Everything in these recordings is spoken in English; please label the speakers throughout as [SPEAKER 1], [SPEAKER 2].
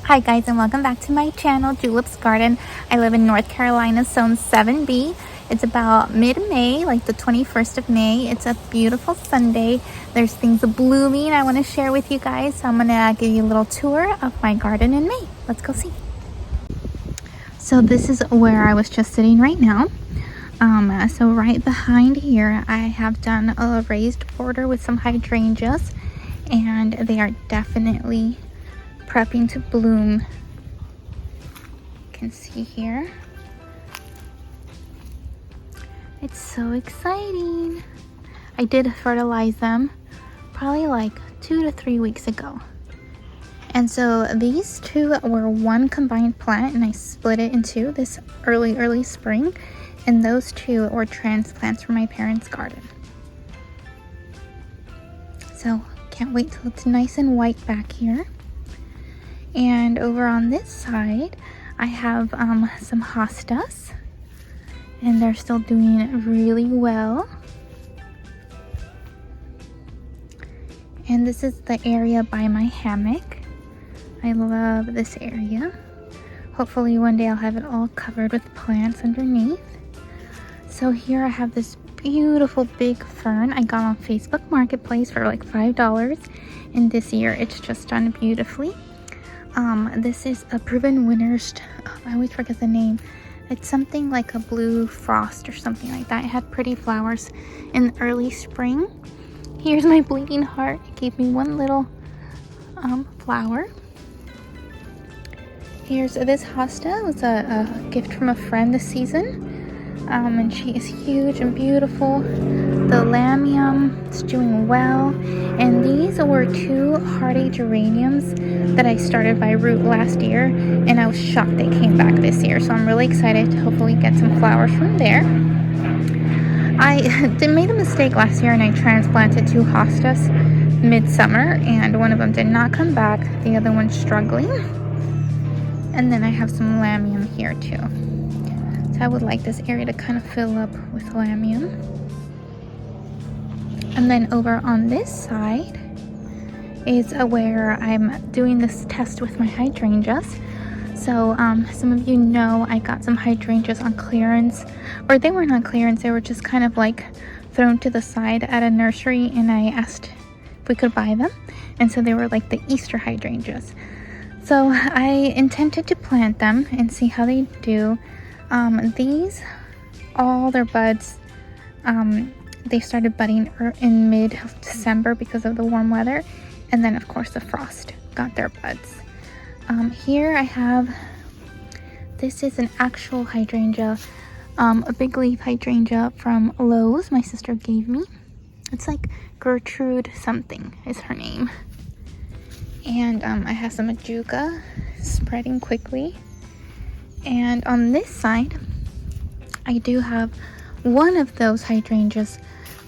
[SPEAKER 1] Hi guys, and welcome back to my channel, Julep's Garden. I live in North Carolina, zone 7B. It's about mid-May, like the 21st of May. It's a beautiful Sunday. There's things blooming I want to share with you guys. So I'm going to give you a little tour of my garden in May. Let's go see. So this is where I was just sitting right now. So right behind here, I have done a raised border with some hydrangeas, and they are definitely prepping to bloom. You can see here. It's so exciting. I did fertilize them probably like 2 to 3 weeks ago. And so these two were one combined plant, and I split it in two this early spring. And those two were transplants from my parents' garden. So can't wait till it's nice and white back here. And over on this side, I have some hostas, and they're still doing really well. And this is the area by my hammock. I love this area. Hopefully one day I'll have it all covered with plants underneath. So here I have this beautiful big fern I got on Facebook Marketplace for like $5, and this year it's just done beautifully. This is a proven winner's, I always forget the name. It's something like a blue frost or something like that. It had pretty flowers in early spring. Here's my bleeding heart. It gave me one little flower. Here's this hosta. It was a gift from a friend this season. And she is huge and beautiful. The lamium is doing well. And these were two hardy geraniums that I started by root last year, and I was shocked they came back this year. So I'm really excited to hopefully get some flowers from there. I made a mistake last year, and I transplanted two hostas midsummer, and one of them did not come back. The other one's struggling. And then I have some lamium here too. So I would like this area to kind of fill up with lamium. And then over on this side is where I'm doing this test with my hydrangeas. So some of you know I got some hydrangeas on clearance, or they weren't on clearance, they were just kind of like thrown to the side at a nursery, and I asked if we could buy them. And so they were like the Easter hydrangeas. So I intended to plant them and see how they do. These, all their buds, they started budding in mid-December because of the warm weather, and then of course the frost got their buds. Here I have, this is an actual hydrangea, a big leaf hydrangea from Lowe's my sister gave me. It's like Gertrude something is her name. And I have some ajuga spreading quickly. And on this side, I do have one of those hydrangeas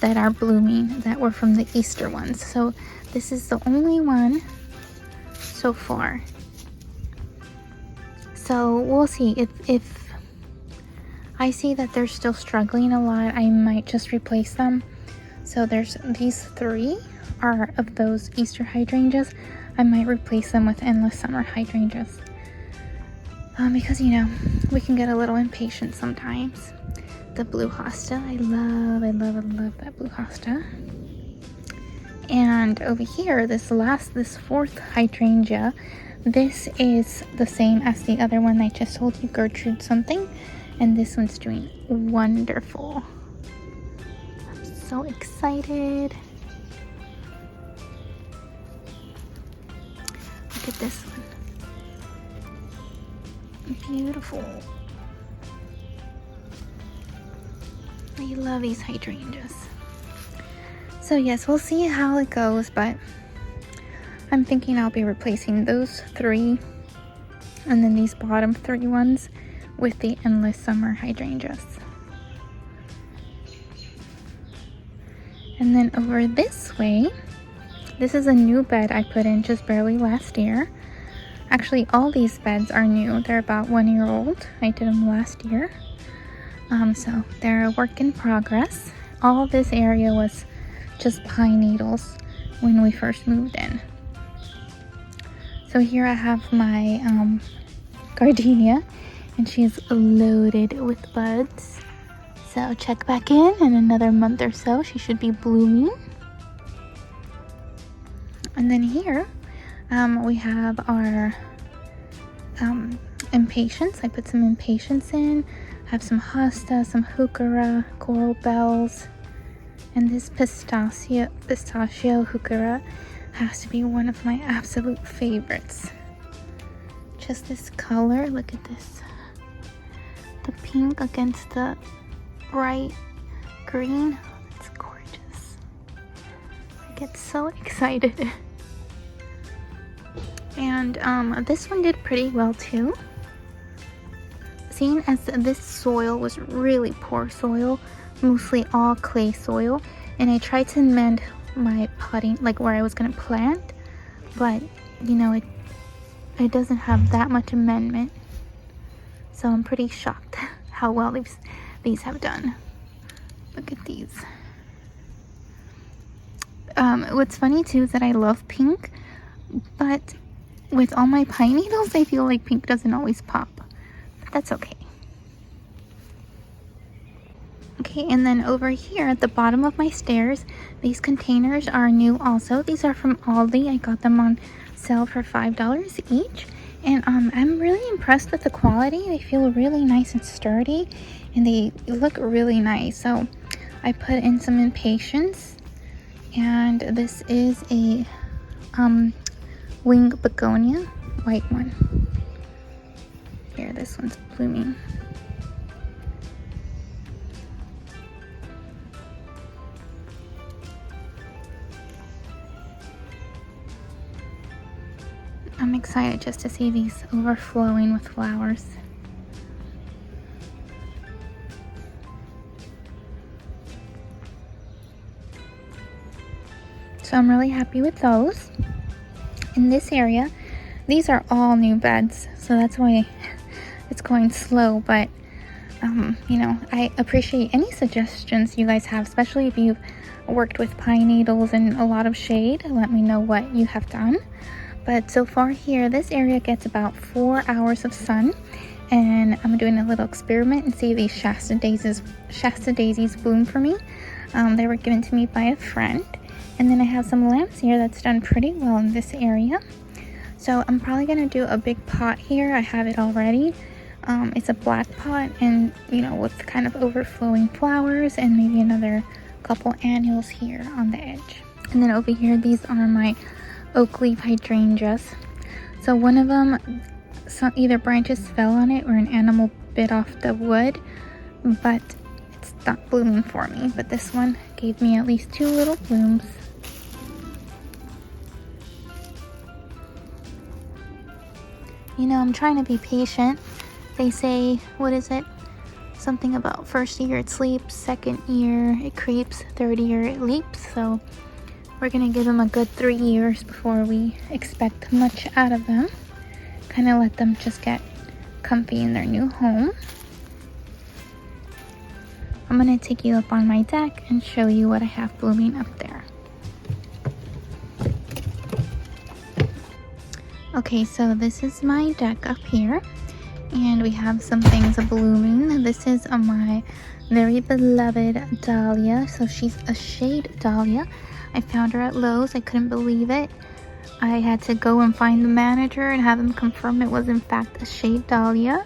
[SPEAKER 1] that are blooming that were from the Easter ones. So this is the only one so far. So we'll see. If I see that they're still struggling a lot, I might just replace them. So there's these three are of those Easter hydrangeas. I might replace them with endless summer hydrangeas. Because, you know, we can get a little impatient sometimes. The blue hosta, I love that blue hosta. And over here, this fourth hydrangea, this is the same as the other one I just told you, Gertrude something. And this one's doing wonderful. I'm so excited. Look at this one. Beautiful. I love these hydrangeas. So yes, we'll see how it goes, but I'm thinking I'll be replacing those three and then these bottom three ones with the endless summer hydrangeas. And then over this way, this is a new bed I put in just barely last year. Actually, all these beds are new. They're about 1 year old. I did them last year. So they're a work in progress. All this area was just pine needles when we first moved in. So here I have my gardenia, and she's loaded with buds. So check back in another month or so. She should be blooming. And then here we have our impatiens. I put some impatiens in. I have some hostas, some heuchera, coral bells, and this pistachio heuchera has to be one of my absolute favorites. Just this color, look at this. The pink against the bright green. It's gorgeous. I get so excited. And this one did pretty well too. Seeing as this soil was really poor soil, mostly all clay soil, and I tried to mend my potting, like where I was gonna plant, but you know, it doesn't have that much amendment. So I'm pretty shocked how well these have done. Look at these. What's funny too is that I love pink, but with all my pine needles, I feel like pink doesn't always pop. But that's okay. Okay, and then over here at the bottom of my stairs, these containers are new also. These are from Aldi. I got them on sale for $5 each. And I'm really impressed with the quality. They feel really nice and sturdy, and they look really nice. So I put in some impatiens, and this is a wing begonia, white one. Here, this one's blooming. I'm excited just to see these overflowing with flowers. So I'm really happy with those. In this area, these are all new beds, so that's why it's going slow, but you know, I appreciate any suggestions you guys have, especially if you've worked with pine needles and a lot of shade. Let me know what you have done. But so far here, this area gets about 4 hours of sun, and I'm doing a little experiment and see if these Shasta daisies bloom for me. They were given to me by a friend. And then I have some lamps here that's done pretty well in this area. So I'm probably gonna do a big pot here. I have it already. It's a black pot, and you know, with kind of overflowing flowers, and maybe another couple annuals here on the edge. And then over here, these are my oak leaf hydrangeas. So one of them, either branches fell on it or an animal bit off the wood, but it's not blooming for me. But this one gave me at least 2 little blooms. You know, I'm trying to be patient. They say, what is it? Something about first year it sleeps, second year it creeps, third year it leaps. So we're gonna give them a good 3 years before we expect much out of them. Kind of let them just get comfy in their new home. I'm gonna take you up on my deck and show you what I have blooming up there. Okay, so this is my deck up here, and we have some things blooming. This is my very beloved dahlia. So she's a shade dahlia. I found her at Lowe's. I couldn't believe it. I had to go and find the manager and have him confirm it was in fact a shade dahlia.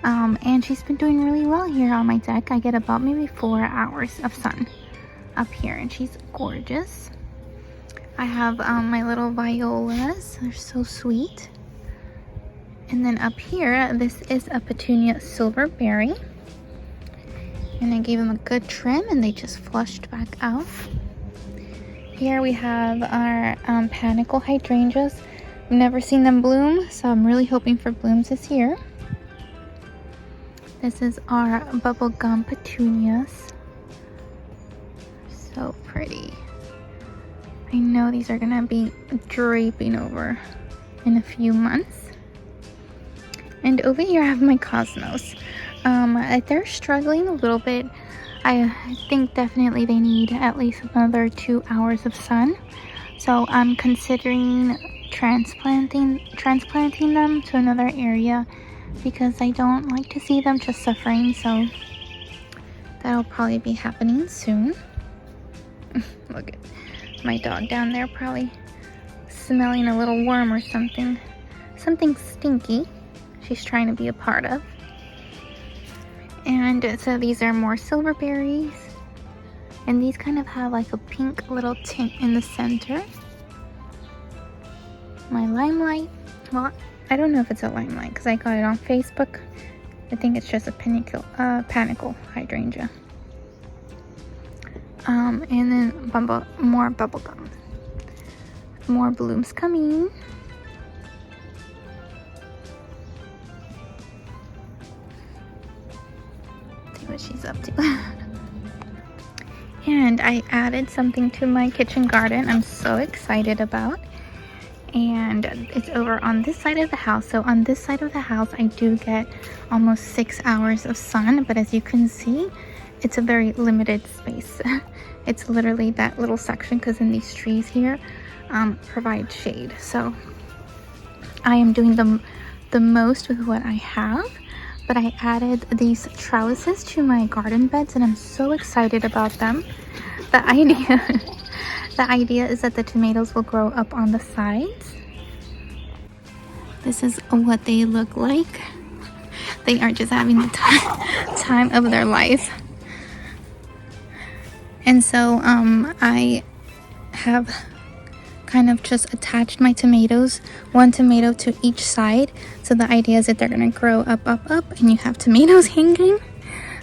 [SPEAKER 1] And she's been doing really well here on my deck. I get about maybe 4 hours of sun up here, and she's gorgeous. I have my little violas. They're so sweet. And then up here, this is a petunia silverberry. And I gave them a good trim, and they just flushed back out. Here we have our panicle hydrangeas. I've never seen them bloom, so I'm really hoping for blooms this year. This is our bubblegum petunias. So pretty. I know these are gonna be draping over in a few months. And over here I have my cosmos. They're struggling a little bit. I think definitely they need at least another 2 hours of sun. So I'm considering transplanting them to another area because I don't like to see them just suffering, so that'll probably be happening soon. Look at my dog down there, probably smelling a little worm or something stinky she's trying to be a part of. And so these are more silverberries, and these kind of have like a pink little tint in the center. My limelight, well, I don't know if it's a limelight because I got it on Facebook. I think it's just a panicle hydrangea. And then more bubblegum. More blooms coming. See what she's up to. And I added something to my kitchen garden I'm so excited about. And it's over on this side of the house. So on this side of the house, I do get almost 6 hours of sun, but as you can see, it's a very limited space. It's literally that little section because then these trees here provide shade. So I am doing the most with what I have, but I added these trellises to my garden beds and I'm so excited about them. The idea is that the tomatoes will grow up on the sides. This is what they look like. They are just having the time of their life. And so I have kind of just attached my tomatoes, one tomato to each side. So the idea is that they're gonna grow up, and you have tomatoes hanging.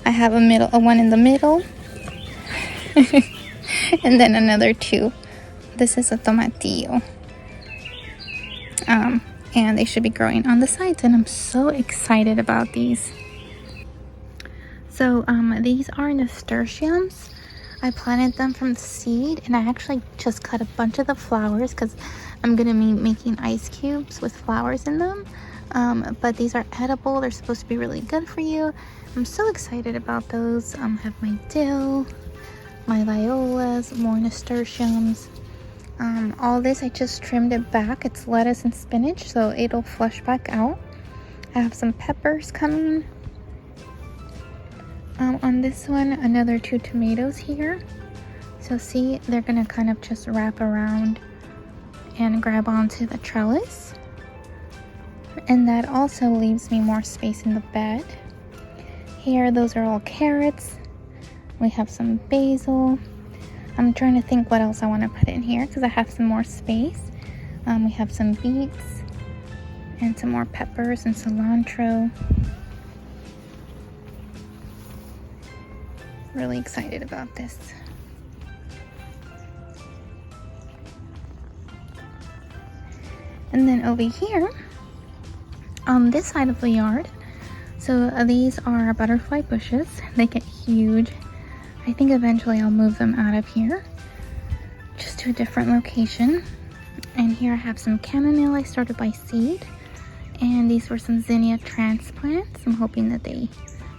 [SPEAKER 1] I have a one in the middle. And then another two. This is a tomatillo. And they should be growing on the sides, and I'm so excited about these. So these are nasturtiums. I planted them from the seed, and I actually just cut a bunch of the flowers because I'm gonna be making ice cubes with flowers in them. But these are edible. They're supposed to be really good for you. I'm so excited about those. I have my dill, my violas, more nasturtiums. All this, I just trimmed it back. It's lettuce and spinach, so it'll flush back out. I have some peppers coming. On this one, another 2 tomatoes here. So see, they're gonna kind of just wrap around and grab onto the trellis. And that also leaves me more space in the bed. Here, those are all carrots. We have some basil. I'm trying to think what else I want to put in here because I have some more space. We have some beets and some more peppers and cilantro. Really excited about this. And then over here, on this side of the yard, so these are butterfly bushes. They get huge. I think eventually I'll move them out of here, just to a different location. And here I have some chamomile I started by seed. And these were some zinnia transplants. I'm hoping that they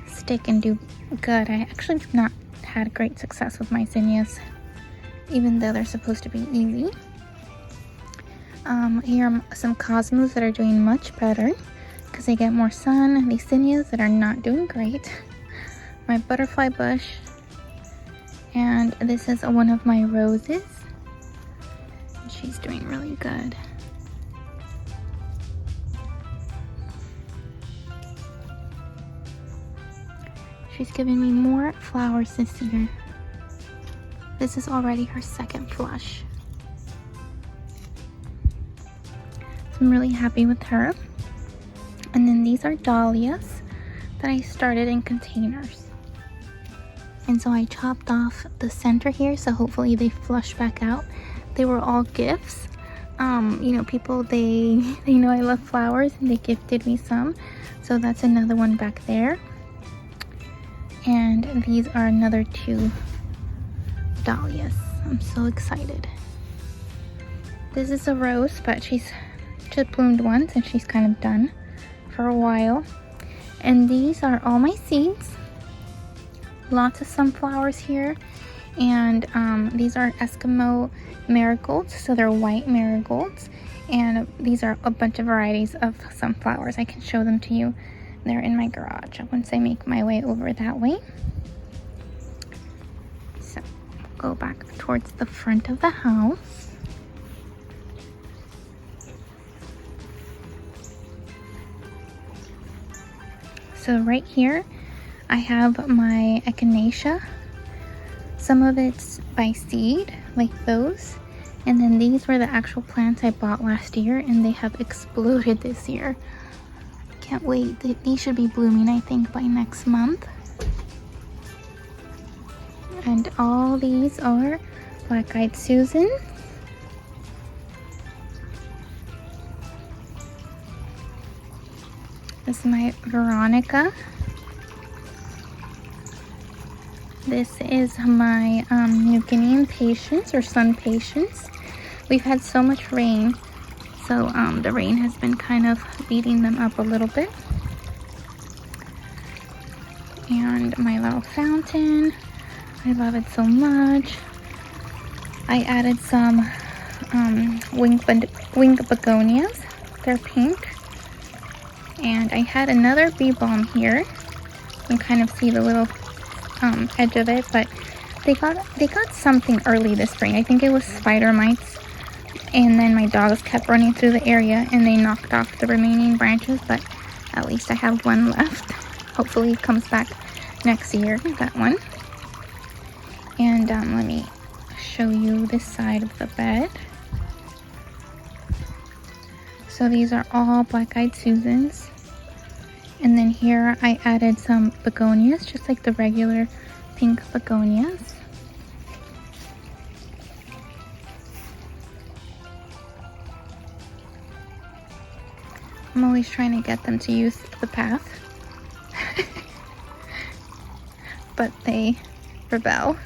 [SPEAKER 1] stick and do good. I actually have not had great success with my zinnias, even though they're supposed to be easy. Here are some cosmos that are doing much better because they get more sun. These zinnias that are not doing great. My butterfly bush. And this is one of my roses. She's doing really good. She's giving me more flowers this year. This is already her second flush. So I'm really happy with her. And then these are dahlias that I started in containers. And so I chopped off the center here, so hopefully they flush back out. They were all gifts. You know, people, they know I love flowers and they gifted me some. So that's another one back there. And these are another 2 dahlias. I'm so excited. This is a rose, but she's just bloomed once and she's kind of done for a while. And these are all my seeds. Lots of sunflowers here. And these are Eskimo marigolds, so they're white marigolds. And these are a bunch of varieties of sunflowers. I can show them to you. They're in my garage once I make my way over that way. So go back towards the front of the house. So right here I have my echinacea. Some of it's by seed, like those. And then these were the actual plants I bought last year, and they have exploded this year. Can't wait. These should be blooming, I think, by next month. And all these are black-eyed Susan. This is my Veronica. This is my New Guinean patience, or sun patience. We've had so much rain, so the rain has been kind of beating them up a little bit. And my little fountain, I love it so much. I added some winged begonias. They're pink. And I had another bee balm here. You can kind of see the little edge of it, but they got something early this spring. I think it was spider mites. And then my dogs kept running through the area and they knocked off the remaining branches, but at least I have one left. Hopefully it comes back next year, that one. And let me show you this side of the bed. So these are all black-eyed Susans. And then here I added some begonias, just like the regular pink begonias. I'm always trying to get them to use the path, but they rebel.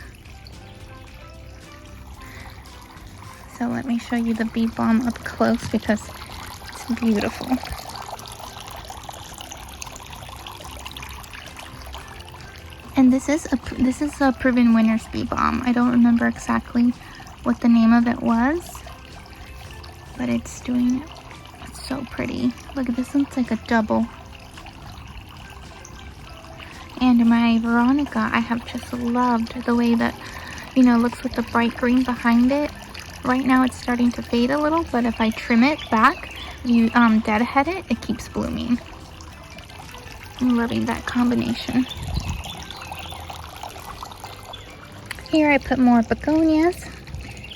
[SPEAKER 1] So let me show you the bee balm up close because it's beautiful. And this is a Proven Winners bee balm. I don't remember exactly what the name of it was, but it's so pretty. Look at this, looks like a double. And my Veronica, I have just loved the way that, looks with the bright green behind it. Right now it's starting to fade a little, but if I trim it back, you deadhead it, it keeps blooming. I'm loving that combination. Here I put more begonias.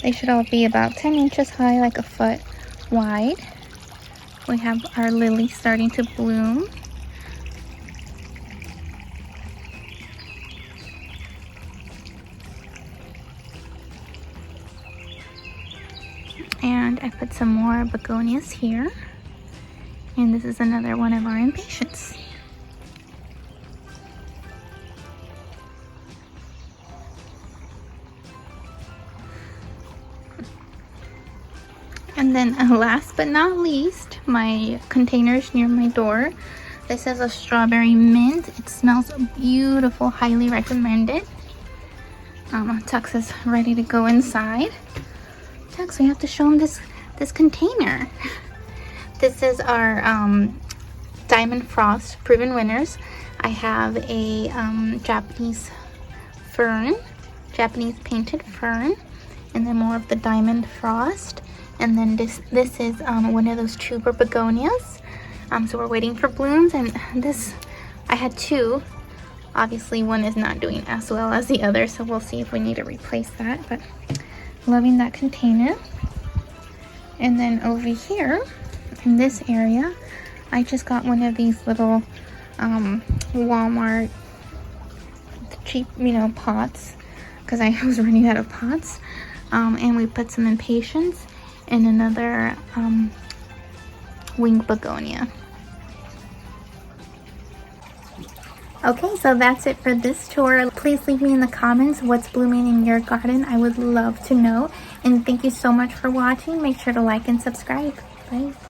[SPEAKER 1] They should all be about 10 inches high, like a foot wide. We have our lily starting to bloom. And I put some more begonias here. And this is another one of our impatiens. And then last but not least, my containers near my door. This is a strawberry mint. It smells beautiful, highly recommended. Tux is ready to go inside. Tux, we have to show him this container. This is our Diamond Frost Proven Winners. I have a Japanese painted fern, and then more of the Diamond Frost. And then this is one of those tuber begonias. So we're waiting for blooms, and this, I had two. Obviously one is not doing as well as the other, so we'll see if we need to replace that, but loving that container. And then over here in this area, I just got one of these little Walmart cheap, pots, because I was running out of pots. And we put some impatiens and another winged begonia. Okay, so that's it for this tour. Please leave me in the comments what's blooming in your garden. I would love to know. And thank you so much for watching. Make sure to like and subscribe. Bye.